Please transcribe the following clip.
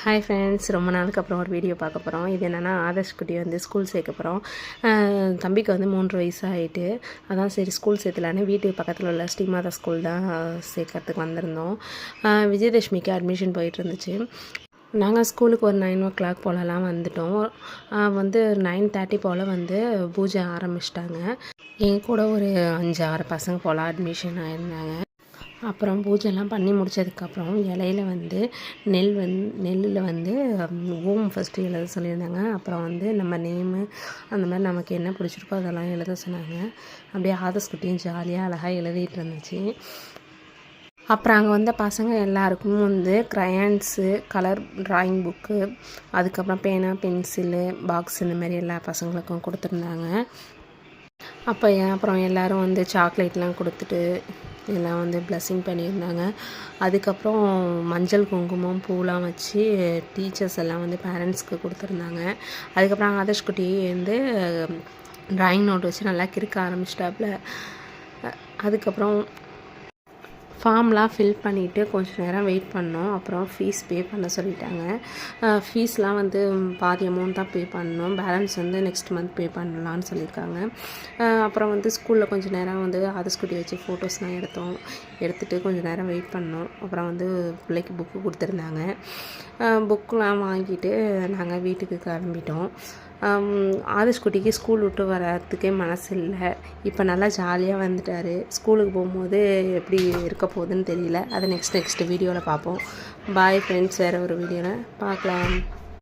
Hi friends, ரொம்ப நாளுக்கு அப்புறம் ஒரு வீடியோ பார்க்க போகிறோம். இது என்னென்னா, ஆதர்ஷ் குட்டி வந்து ஸ்கூல் சேர்க்க போகிறோம். தம்பிக்கு வந்து 3 வயசு ஆகிட்டு, அதான் சரி ஸ்கூல் சேர்த்துலான்னு வீட்டுக்கு பக்கத்தில் உள்ள ஸ்ரீமாதா ஸ்கூல் தான் சேர்க்கறதுக்கு வந்திருந்தோம். விஜயதஷ்மிக்கு அட்மிஷன் போயிட்டு இருந்துச்சு. நாங்கள் ஸ்கூலுக்கு ஒரு 9 o'clock போலலாம் வந்துட்டோம். வந்து 9:30 போல் வந்து பூஜை ஆரம்பிச்சிட்டாங்க. என் கூட ஒரு 5-6 பசங்க போல் அட்மிஷன் ஆயிருந்தாங்க. அப்புறம் பூஜைலாம் பண்ணி முடித்ததுக்கப்புறம் இலையில வந்து நெல்லில் வந்து ஓம் ஃபஸ்ட்டு எழுத சொல்லியிருந்தாங்க. அப்புறம் வந்து நம்ம நேமு அந்த மாதிரி நமக்கு என்ன பிடிச்சிருக்கோ அதெல்லாம் எழுத சொன்னாங்க. அப்படியே ஆதர்ஷ் குட்டியும் ஜாலியாக அழகாக எழுதிட்டு இருந்துச்சு. அப்புறம் அங்கே வந்த பசங்க எல்லாருக்கும் வந்து க்ரையான்ஸு, கலர் ட்ராயிங் புக்கு, அதுக்கப்புறம் பேனா, பென்சிலு, பாக்ஸ் இந்த மாதிரி எல்லா பசங்களுக்கும் கொடுத்துருந்தாங்க. அப்புறம் எல்லோரும் வந்து சாக்லேட்லாம் கொடுத்துட்டு எல்லாம் வந்து ப்ளஸ்ஸிங் பண்ணியிருந்தாங்க. அதுக்கப்புறம் மஞ்சள் குங்குமம் பூலாம் வச்சு டீச்சர்ஸ் எல்லாம் வந்து பேரண்ட்ஸ்க்கு கொடுத்துருந்தாங்க. அதுக்கப்புறம் ஆதர்ஷ் குட்டி வந்து ட்ராயிங் நோட் வச்சு நல்லா கிறுக்க ஆரம்பிச்சிட்டாப்புல. அதுக்கப்புறம் ஃபார்ம்லாம் ஃபில் பண்ணிவிட்டு கொஞ்சம் நேரம் வெயிட் பண்ணோம். அப்புறம் ஃபீஸ் பே பண்ண சொல்லிட்டாங்க. ஃபீஸ்லாம் வந்து பாதி அமௌண்ட் தான் பே பண்ணணும், பேலன்ஸ் வந்து நெக்ஸ்ட் மந்த் பே பண்ணலான்னு சொல்லியிருக்காங்க. அப்புறம் வந்து ஸ்கூலில் கொஞ்சம் நேரம் வந்து ஆதர்ஷ் குட்டி வச்சு ஃபோட்டோஸ்லாம் எடுத்துகிட்டு கொஞ்சம் நேரம் வெயிட் பண்ணோம். அப்புறம் வந்து பிள்ளைக்கு புக்கு கொடுத்துருந்தாங்க. புக்கெலாம் வாங்கிட்டு நாங்கள் வீட்டுக்கு கிளம்பிட்டோம். ஆதர்ஷ் குட்டிக்கு ஸ்கூல் விட்டு வரத்துக்கே மனசு இல்லை. இப்போ நல்லா ஜாலியாக வந்துட்டார். ஸ்கூலுக்கு போகும்போது எப்படி இருக்க போகுதுன்னு தெரியல. அதை நெக்ஸ்ட் வீடியோவில் பார்ப்போம். பாய் ஃப்ரெண்ட்ஸ், வேறு ஒரு வீடியோவில் பார்க்கலாம்.